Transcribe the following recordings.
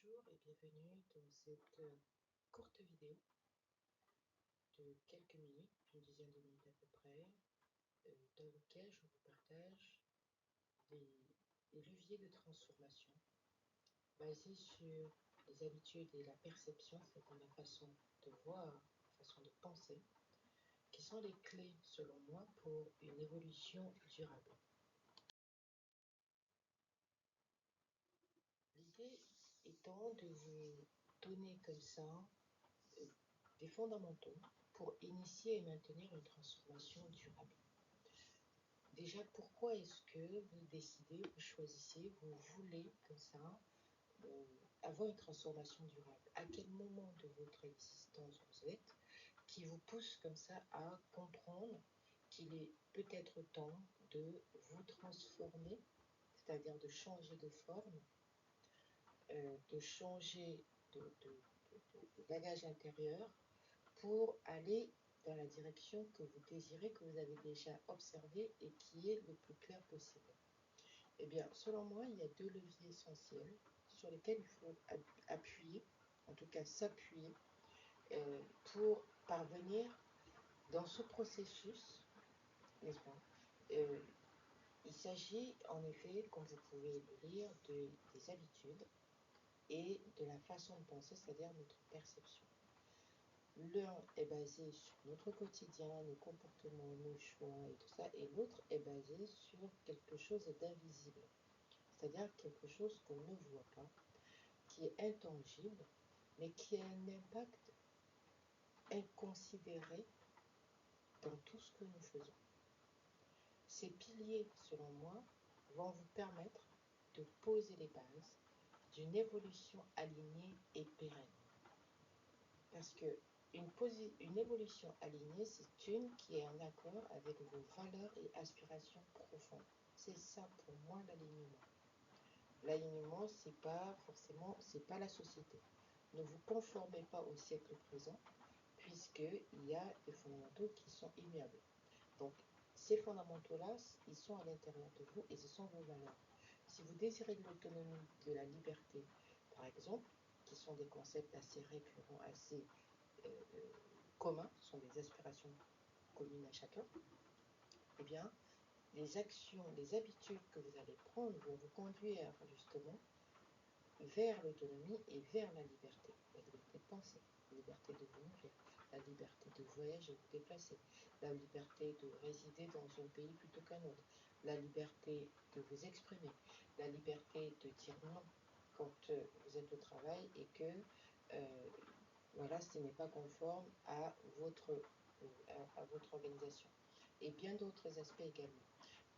Bonjour et bienvenue dans cette courte vidéo de quelques minutes, une dizaine de minutes à peu près, dans lequel je vous partage des leviers de transformation basés sur les habitudes et la perception, c'est-à-dire la façon de voir, la façon de penser, qui sont les clés selon moi pour une évolution durable. L'idée étant de vous donner comme ça des fondamentaux pour initier et maintenir une transformation durable. Déjà, pourquoi est-ce que vous décidez, vous choisissez, vous voulez comme ça avoir une transformation durable? À quel moment de votre existence vous êtes qui vous pousse comme ça à comprendre qu'il est peut-être temps de vous transformer, c'est-à-dire de changer de forme, de changer de bagage intérieur pour aller dans la direction que vous désirez, que vous avez déjà observée et qui est le plus clair possible. Eh bien, selon moi, il y a deux leviers essentiels sur lesquels il faut appuyer, en tout cas s'appuyer, pour parvenir dans ce processus, n'est-ce pas? Il s'agit en effet, comme vous pouvez le lire, des habitudes et de la façon de penser, c'est-à-dire notre perception. L'un est basé sur notre quotidien, nos comportements, nos choix et tout ça, et l'autre est basé sur quelque chose d'invisible, c'est-à-dire quelque chose qu'on ne voit pas, qui est intangible, mais qui a un impact inconsidéré dans tout ce que nous faisons. Ces piliers, selon moi, vont vous permettre de poser les bases d'une évolution alignée et pérenne. Parce que une évolution alignée, c'est une qui est en accord avec vos valeurs et aspirations profondes. C'est ça pour moi l'alignement. L'alignement, c'est pas forcément, c'est pas la société. Ne vous conformez pas au siècle présent, puisqu'il y a des fondamentaux qui sont immuables. Donc, ces fondamentaux-là, ils sont à l'intérieur de vous et ce sont vos valeurs. Si vous désirez de l'autonomie, de la liberté, par exemple, qui sont des concepts assez récurrents, assez communs, ce sont des aspirations communes à chacun, eh bien, les actions, les habitudes que vous allez prendre vont vous conduire justement vers l'autonomie et vers la liberté de penser, la liberté de vous nourrir, la liberté de voyager, vous déplacer, la liberté de résider dans un pays plutôt qu'un autre, la liberté de vous exprimer, la liberté de dire non quand vous êtes au travail et que voilà, ce n'est pas conforme à votre organisation. Et bien d'autres aspects également.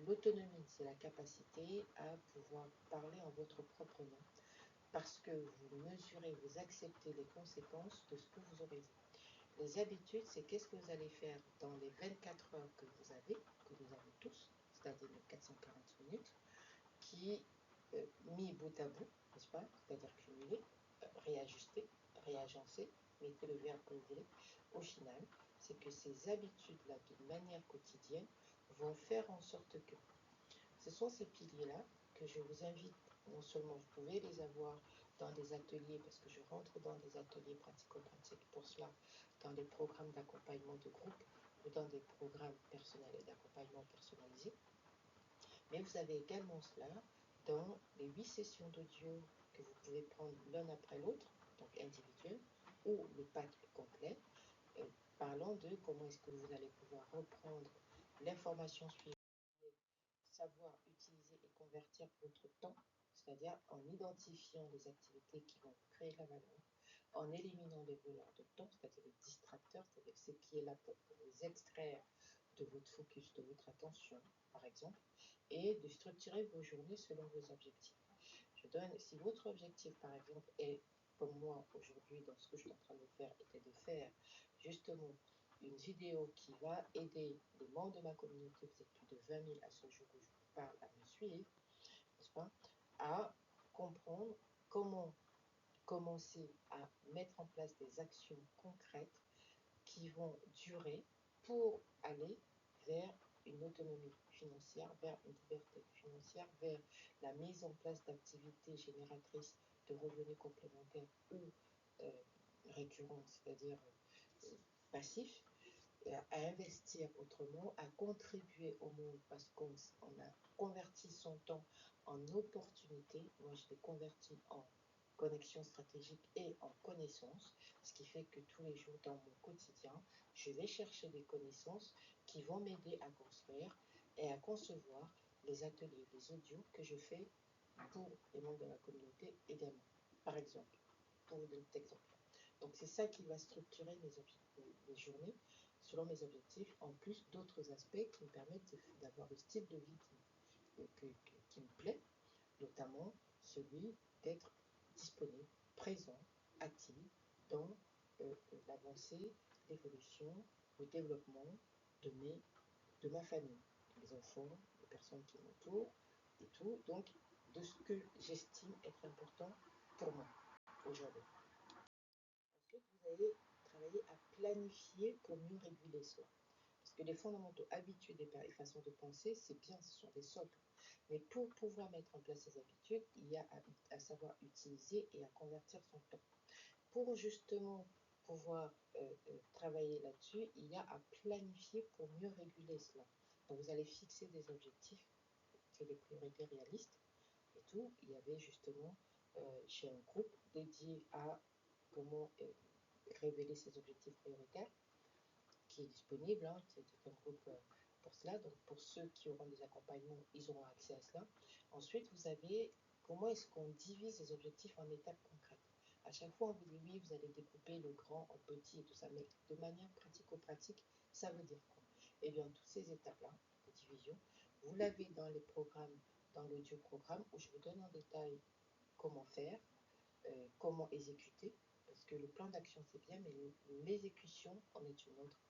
L'autonomie, c'est la capacité à pouvoir parler en votre propre nom, parce que vous mesurez, vous acceptez les conséquences de ce que vous aurez dit. Les habitudes, c'est qu'est-ce que vous allez faire dans les 24 heures que vous avez, que nous avons tous, c'est-à-dire les 440 minutes, qui, mis bout à bout, n'est-ce pas, c'est-à-dire cumulé, réajusté, réagencé, mettez le verbe que vous voulez, au final, c'est que ces habitudes-là, de manière quotidienne, vont faire en sorte que ce sont ces piliers-là que je vous invite, non seulement vous pouvez les avoir dans des ateliers, parce que je rentre dans des ateliers pratico-pratiques pour cela, dans des programmes d'accompagnement de groupe ou dans des programmes personnels et d'accompagnement personnalisé, mais vous avez également cela dans les 8 sessions d'audio que vous pouvez prendre l'un après l'autre, donc individuel, ou le pack complet, parlant de comment est-ce que vous allez pouvoir reprendre l'information suivante, savoir utiliser et convertir votre temps, c'est-à-dire en identifiant les activités qui vont vous créer de la valeur, en éliminant les voleurs de temps, c'est-à-dire les distracteurs, c'est-à-dire ce qui est là pour vous extraire de votre focus, de votre attention, par exemple, et de structurer vos journées selon vos objectifs. Je donne, si votre objectif, par exemple, est, comme moi aujourd'hui, dans ce que je suis en train de faire, était de faire justement une vidéo qui va aider les membres de ma communauté, vous êtes plus de 20 000 à ce jour où je vous parle, à me suivre, n'est-ce pas, à comprendre comment commencer à mettre en place des actions concrètes qui vont durer pour aller vers une autonomie financière, vers une liberté financière, vers la mise en place d'activités génératrices de revenus complémentaires ou récurrents, c'est-à-dire passifs, à investir autrement, à contribuer au monde parce qu'on a converti son temps en opportunité. Moi, je l'ai converti en connexion stratégique et en connaissances, ce qui fait que tous les jours dans mon quotidien, je vais chercher des connaissances qui vont m'aider à construire et à concevoir les ateliers, les audios que je fais pour les membres de la communauté également, par exemple, pour vous donner cet exemple. Donc c'est ça qui va structurer mes journées selon mes objectifs, en plus d'autres aspects qui me permettent d'avoir le style de vie qui me plaît, notamment celui d'être disponible, présent, actif dans l'avancée, l'évolution, le développement de ma famille, les enfants, les personnes qui m'entourent et tout, donc de ce que j'estime être important pour moi aujourd'hui. Ensuite, vous allez travailler à planifier pour mieux réguler soi. Parce que les fondamentaux, habitudes et façons de penser, c'est bien, ce sont des socles. Mais pour pouvoir mettre en place ces habitudes, il y a à savoir utiliser et à convertir son temps. Pour justement pouvoir travailler là-dessus, il y a à planifier pour mieux réguler cela. Donc vous allez fixer des objectifs, c'est des priorités réalistes et tout. Il y avait justement chez un groupe dédié à comment révéler ses objectifs prioritaires, qui est disponible, hein, c'est un groupe pour cela. Donc pour ceux qui auront des accompagnements, ils auront accès à cela. Ensuite, vous avez comment est-ce qu'on divise les objectifs en étapes concrètes. À chaque fois, on vous dit oui, vous allez découper le grand en petit et tout ça, mais de manière pratico-pratique, ça veut dire quoi? Eh bien, toutes ces étapes-là, de division, vous l'avez dans les programmes, dans l'audio-programme, où je vous donne en détail comment faire, comment exécuter, parce que le plan d'action c'est bien, mais l'exécution en est une autre.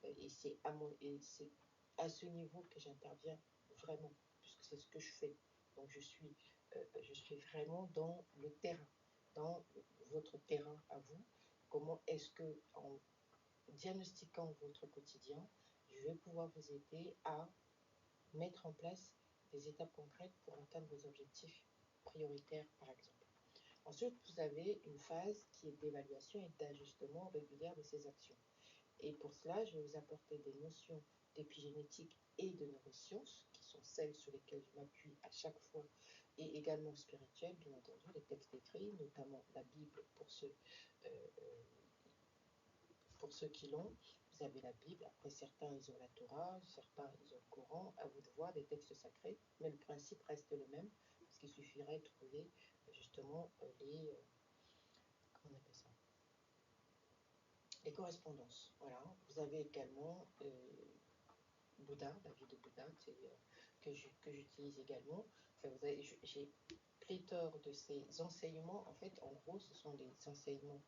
Et c'est à ce niveau que j'interviens vraiment, puisque c'est ce que je fais. Donc je suis vraiment dans le terrain, dans votre terrain à vous. Comment est-ce que, en diagnostiquant votre quotidien, je vais pouvoir vous aider à mettre en place des étapes concrètes pour atteindre vos objectifs prioritaires, par exemple. Ensuite, vous avez une phase qui est d'évaluation et d'ajustement régulière de ces actions. Et pour cela, je vais vous apporter des notions d'épigénétique et de neurosciences, qui sont celles sur lesquelles je m'appuie à chaque fois, et également spirituelles, bien entendu, les textes écrits, notamment la Bible pour ceux qui l'ont. Vous avez la Bible, après certains ils ont la Torah, certains ils ont le Coran, à vous de voir des textes sacrés, mais le principe reste le même, parce qu'il suffirait de trouver justement comment on appelle ça, les correspondances. Voilà. Vous avez également Bouddha, la vie de Bouddha, que j'utilise également. Enfin, j'ai pléthore de ces enseignements. En fait, en gros, ce sont des enseignements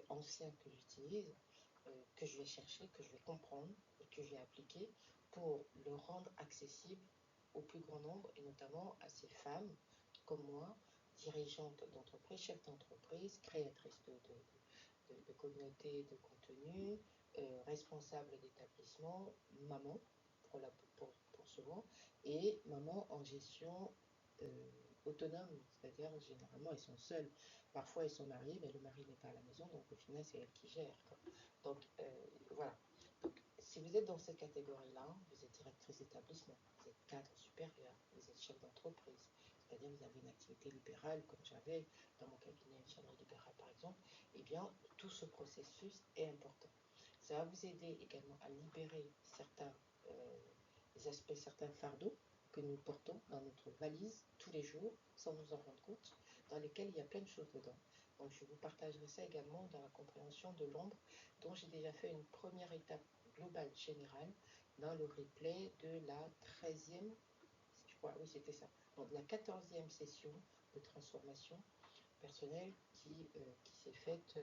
anciens que j'utilise, que je vais chercher, que je vais comprendre et que je vais appliquer pour le rendre accessible au plus grand nombre, et notamment à ces femmes comme moi, dirigeantes d'entreprise, chefs d'entreprise, créatrices de communautés de contenu, responsable d'établissement, maman pour souvent, et maman en gestion autonome, c'est-à-dire généralement elles sont seules. Parfois elles sont mariées, mais le mari n'est pas à la maison, donc au final c'est elle qui gère, quoi. Donc voilà. Donc si vous êtes dans cette catégorie-là, vous êtes directrice d'établissement, vous êtes cadre supérieur, vous êtes chef d'entreprise, c'est-à-dire vous avez une activité libérale comme j'avais dans mon cabinet infirmier libéral par exemple, eh bien tout ce processus est important. Ça va vous aider également à libérer certains aspects, certains fardeaux que nous portons dans notre valise tous les jours sans nous en rendre compte, dans lesquels il y a plein de choses dedans. Donc je vous partagerai ça également dans la compréhension de l'ombre, dont j'ai déjà fait une première étape globale générale dans le replay de la 13e, je crois, oui c'était ça, donc la 14e session de transformation personnelle qui s'est faite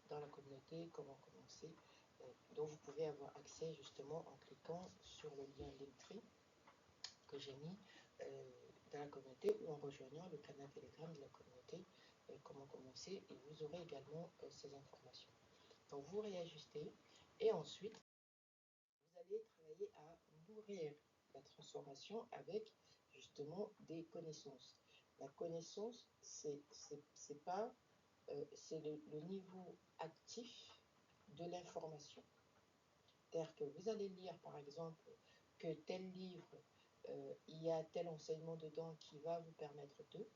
dans la communauté Comment commencer, dont vous pouvez avoir accès justement en cliquant sur le lien Linktree que j'ai mis dans la communauté ou en rejoignant le canal Telegram de la communauté Comment commencer, et vous aurez également ces informations. Donc vous réajustez et ensuite vous allez travailler à nourrir la transformation avec justement des connaissances. La connaissance, c'est pas, c'est le niveau actif de l'information. C'est-à-dire que vous allez lire, par exemple, que tel livre, il y a tel enseignement dedans qui va vous permettre de,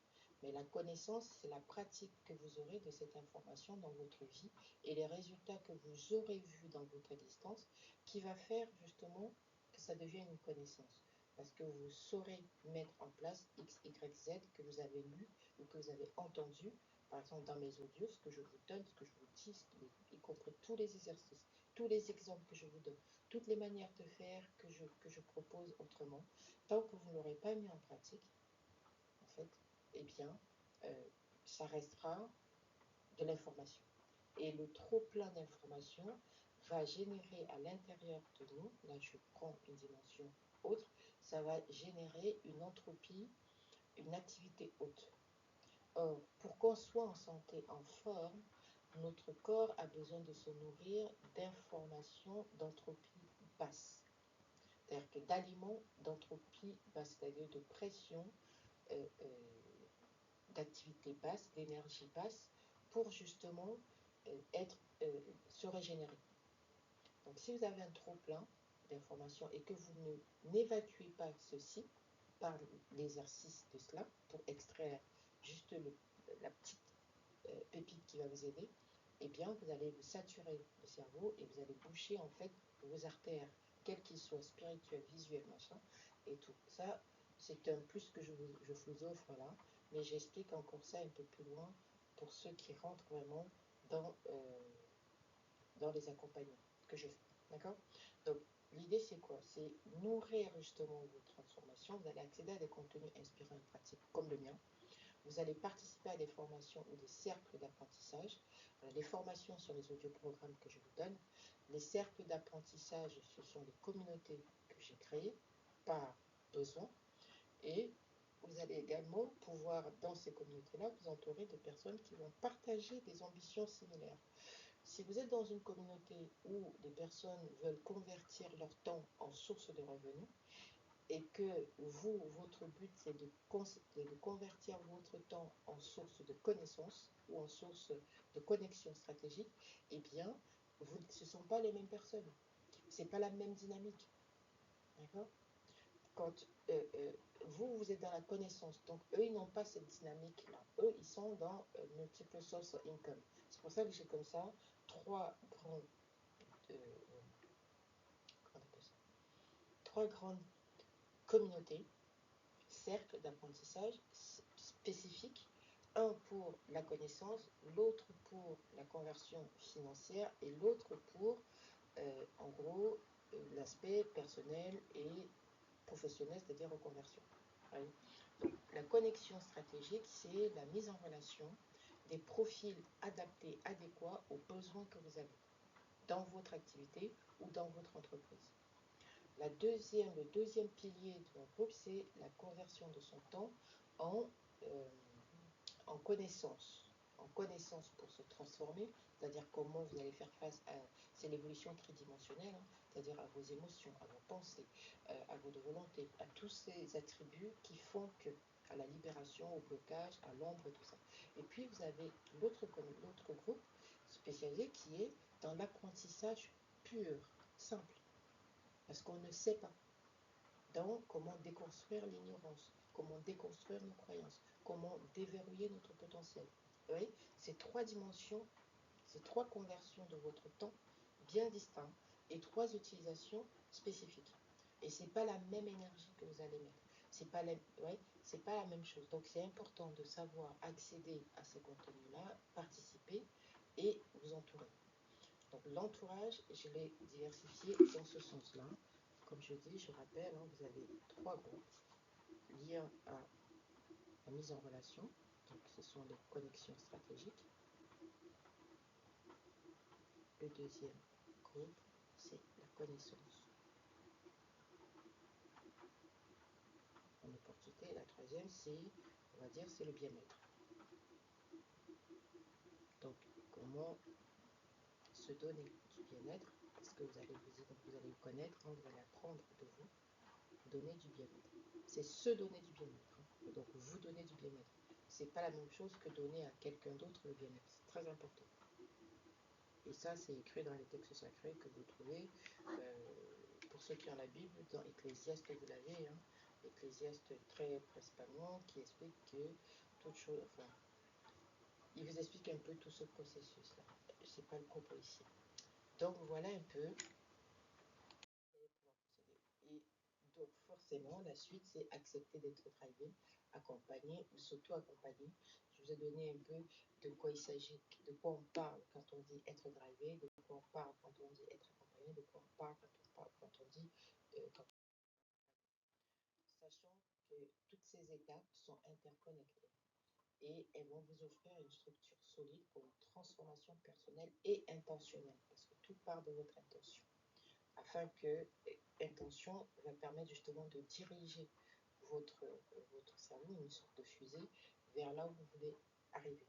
mais la connaissance, c'est la pratique que vous aurez de cette information dans votre vie et les résultats que vous aurez vus dans votre existence qui va faire justement que ça devienne une connaissance. Parce que vous saurez mettre en place X, Y, Z que vous avez lu ou que vous avez entendu, par exemple dans mes audios, ce que je vous donne, ce que je vous dis, y compris tous les exercices, tous les exemples que je vous donne, toutes les manières de faire que je propose autrement, tant que vous ne l'aurez pas mis en pratique, en fait, eh bien, ça restera de l'information. Et le trop plein d'informations va générer à l'intérieur de nous, là je prends une dimension autre, ça va générer une entropie, une activité haute. Or, pour qu'on soit en santé, en forme, notre corps a besoin de se nourrir d'informations d'entropie basse. C'est-à-dire que d'aliments d'entropie basse, c'est-à-dire de pression, d'activité basse, d'énergie basse, pour justement se régénérer. Donc si vous avez un trop plein d'informations et que vous n'évacuez pas ceci par l'exercice de cela, pour extraire juste la petite pépite qui va vous aider, eh bien vous allez vous saturer le cerveau et vous allez boucher en fait vos artères, quels qu'ils soient, spirituels, visuels, machin, et tout. Ça, c'est un plus que je vous offre là, mais j'explique encore ça un peu plus loin pour ceux qui rentrent vraiment dans les accompagnements que je fais. D'accord? Donc, l'idée, c'est quoi? C'est nourrir justement vos transformations. Vous allez accéder à des contenus inspirants et pratiques comme le mien. Vous allez participer à des formations ou des cercles d'apprentissage. Les formations sont les audioprogrammes que je vous donne. Les cercles d'apprentissage, ce sont les communautés que j'ai créées par besoin. Et vous allez également pouvoir, dans ces communautés-là, vous entourer de personnes qui vont partager des ambitions similaires. Si vous êtes dans une communauté où des personnes veulent convertir leur temps en source de revenus et que vous, votre but, c'est de convertir votre temps en source de connaissances ou en source de connexion stratégique, eh bien, ce ne sont pas les mêmes personnes. Ce n'est pas la même dynamique. D'accord? Quand vous êtes dans la connaissance, donc eux, ils n'ont pas cette dynamique-là. Eux, ils sont dans multiple sources income. C'est pour ça que j'ai comme ça trois grandes communautés, cercles d'apprentissage spécifiques, un pour la connaissance, l'autre pour la conversion financière et l'autre pour, en gros, l'aspect personnel et professionnel, c'est-à-dire reconversion. Oui. Donc, la connexion stratégique, c'est la mise en relation des profils adaptés, adéquats aux besoins que vous avez dans votre activité ou dans votre entreprise. Le deuxième pilier de mon groupe, c'est la conversion de son temps en connaissance. En connaissance pour se transformer, c'est-à-dire comment vous allez faire face à, c'est l'évolution tridimensionnelle, hein, c'est-à-dire à vos émotions, à vos pensées, à votre volonté, à tous ces attributs qui font que, à la libération, au blocage, à l'ombre et tout ça. Et puis vous avez l'autre groupe spécialisé qui est dans l'apprentissage pur, simple. Parce qu'on ne sait pas. Donc, comment déconstruire l'ignorance, comment déconstruire nos croyances, comment déverrouiller notre potentiel. Vous voyez, ces trois dimensions, ces trois conversions de votre temps bien distinctes et trois utilisations spécifiques. Et ce n'est pas la même énergie que vous allez mettre. C'est pas la même chose. Donc, c'est important de savoir accéder à ces contenus-là, participer et vous entourer. Donc l'entourage, je l'ai diversifié dans ce sens-là. Comme je dis, je rappelle, hein, vous avez trois groupes liés à la mise en relation. Donc ce sont les connexions stratégiques. Le deuxième groupe, c'est la connaissance en opportunité. La troisième, c'est, on va dire, c'est le bien-être. Donc comment se donner du bien-être, parce que vous allez vous connaître, hein, vous allez apprendre de vous, donner du bien-être. C'est se donner du bien-être. Hein. Donc, vous donnez du bien-être. C'est pas la même chose que donner à quelqu'un d'autre le bien-être. C'est très important. Et ça, c'est écrit dans les textes sacrés que vous trouvez, pour ceux qui ont la Bible, dans Ecclésiaste, vous l'avez, hein, Ecclésiaste très principalement, qui explique que toute chose, enfin, il vous explique un peu tout ce processus-là. C'est pas le propos ici. Donc voilà un peu. Et donc forcément, la suite, c'est accepter d'être drivé, accompagné ou s'auto-accompagner. Je vous ai donné un peu de quoi il s'agit, de quoi on parle quand on dit être drivé, de quoi on parle quand on dit être accompagné, de quoi on parle quand on dit sachant que toutes ces étapes sont interconnectées et elles vont vous offrir une structure solide pour une transformation personnelle et intentionnelle, parce que tout part de votre intention, afin que intention va permettre justement de diriger votre cerveau, une sorte de fusée, vers là où vous voulez arriver.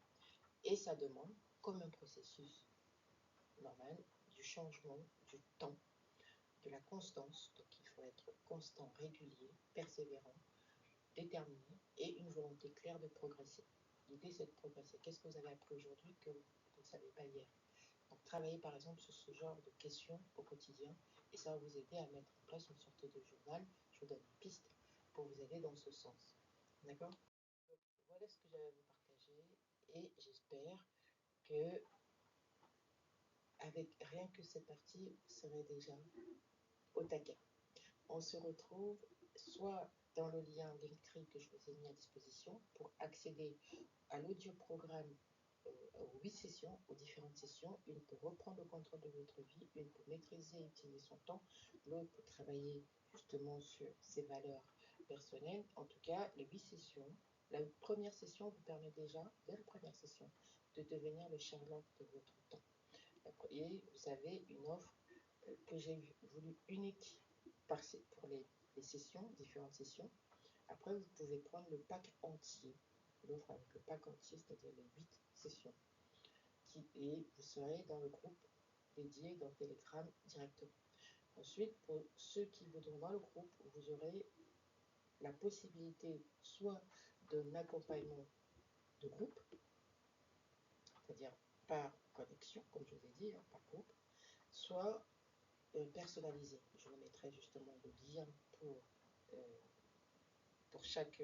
Et ça demande, comme un processus normal, du changement, du temps, de la constance. Donc il faut être constant, régulier, persévérant, déterminé et une volonté claire de progresser. L'idée, c'est de progresser. Qu'est-ce que vous avez appris aujourd'hui que vous ne savez pas hier? Donc, travaillez par exemple sur ce genre de questions au quotidien et ça va vous aider à mettre en place une sorte de journal. Je vous donne une piste pour vous aider dans ce sens. D'accord? Donc, voilà ce que j'avais à vous partager et j'espère que avec rien que cette partie, vous serez déjà au taquet. On se retrouve soit dans le lien Linktree que je vous ai mis à disposition pour accéder à l'audioprogramme aux 8 sessions, aux différentes sessions, une pour reprendre le contrôle de votre vie, une pour maîtriser et utiliser son temps, l'autre pour travailler justement sur ses valeurs personnelles. En tout cas, les 8 sessions, la première session vous permet déjà, dès la première session, de devenir le Sherlock de votre temps. Et vous avez une offre que j'ai voulu unique pour les sessions, différentes sessions. Après, vous pouvez prendre le pack entier, l'offre avec le pack entier, c'est-à-dire les 8 sessions. Et vous serez dans le groupe dédié dans Telegram directement. Ensuite, pour ceux qui voudront dans le groupe, vous aurez la possibilité soit d'un accompagnement de groupe, c'est-à-dire par connexion, comme je vous ai dit, hein, par groupe, soit personnalisé. Je vous mettrai justement le lien pour chaque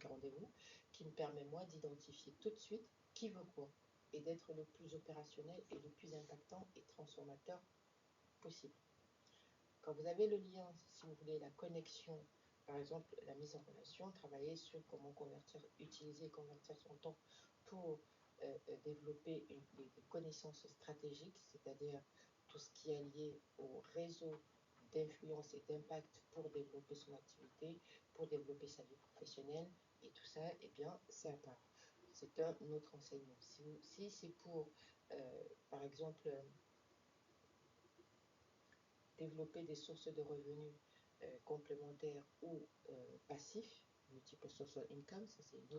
rendez-vous, qui me permet moi d'identifier tout de suite qui veut quoi et d'être le plus opérationnel et le plus impactant et transformateur possible. Quand vous avez le lien, si vous voulez la connexion, par exemple la mise en relation, travailler sur comment utiliser et convertir son temps pour développer des connaissances stratégiques, c'est-à-dire tout ce qui est lié au réseau d'influence et d'impact pour développer son activité, pour développer sa vie professionnelle et tout ça, eh bien, c'est à part. C'est un autre enseignement. Si c'est pour, par exemple, développer des sources de revenus complémentaires ou passifs, multiple social income, ça c'est une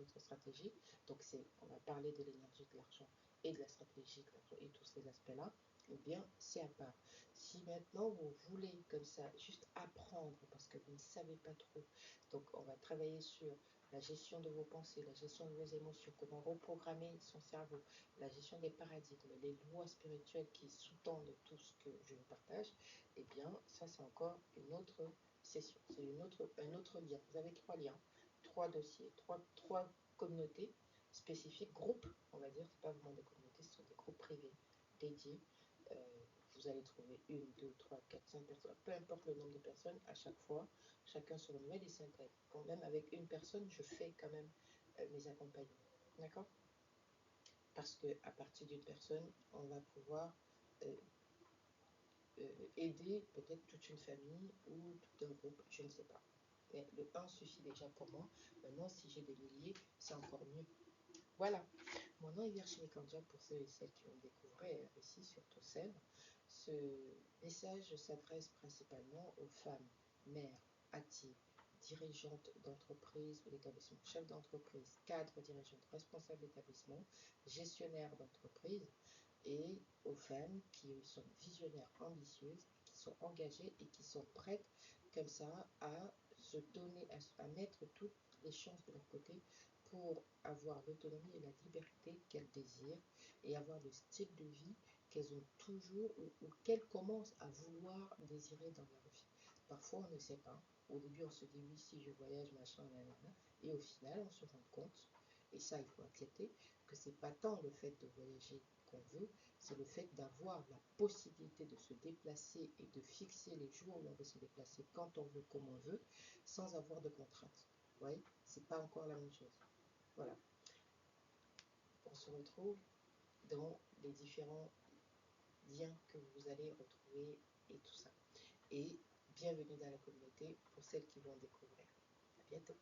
autre stratégie. Donc on va parler de l'énergie de l'argent et de la stratégie de l'argent et tous ces aspects-là, eh bien c'est à part. Si maintenant vous voulez comme ça juste apprendre parce que vous ne savez pas trop, donc on va travailler sur la gestion de vos pensées, la gestion de vos émotions, comment reprogrammer son cerveau, la gestion des paradigmes, les lois spirituelles qui sous-tendent tout ce que je vous partage, eh bien, ça c'est encore une autre session, c'est un autre lien. Vous avez 3 liens, 3 dossiers, 3 communautés spécifiques, groupes, on va dire, c'est pas vraiment des communautés, ce sont des groupes privés dédiés. Vous allez trouver 1, 2, 3, 4, 5 personnes, peu importe le nombre de personnes, à chaque fois, chacun se renouvelle et s'intègre. Quand même avec une personne, je fais quand même mes accompagnements. D'accord? Parce qu'à partir d'une personne, on va pouvoir aider peut-être toute une famille ou tout un groupe, je ne sais pas. Mais le 1 suffit déjà pour moi. Maintenant, si j'ai des milliers, c'est encore mieux. Voilà. Mon nom est Virginie Kandia pour ceux et celles qui vont découvrir ici sur Tossel. Ce message s'adresse principalement aux femmes, mères, actives, dirigeantes d'entreprise ou d'établissement, chefs d'entreprise, cadres, dirigeantes, responsables d'établissement, gestionnaires d'entreprise, et aux femmes qui sont visionnaires, ambitieuses, qui sont engagées et qui sont prêtes comme ça à se donner, à mettre toutes les chances de leur côté pour avoir l'autonomie et la liberté qu'elles désirent et avoir le style de vie qu'elles ont toujours ou qu'elles commencent à vouloir désirer dans leur vie. Parfois, on ne sait pas. Au début, on se dit oui, si je voyage, machin, nanana. Et au final, on se rend compte, et ça, il faut accepter, que c'est pas tant le fait de voyager qu'on veut, c'est le fait d'avoir la possibilité de se déplacer et de fixer les jours où on veut se déplacer, quand on veut, comme on veut, sans avoir de contraintes. Vous voyez, c'est pas encore la même chose. Voilà. On se retrouve dans les différents liens que vous allez retrouver et tout ça. Et bienvenue dans la communauté pour celles qui vont découvrir. À bientôt.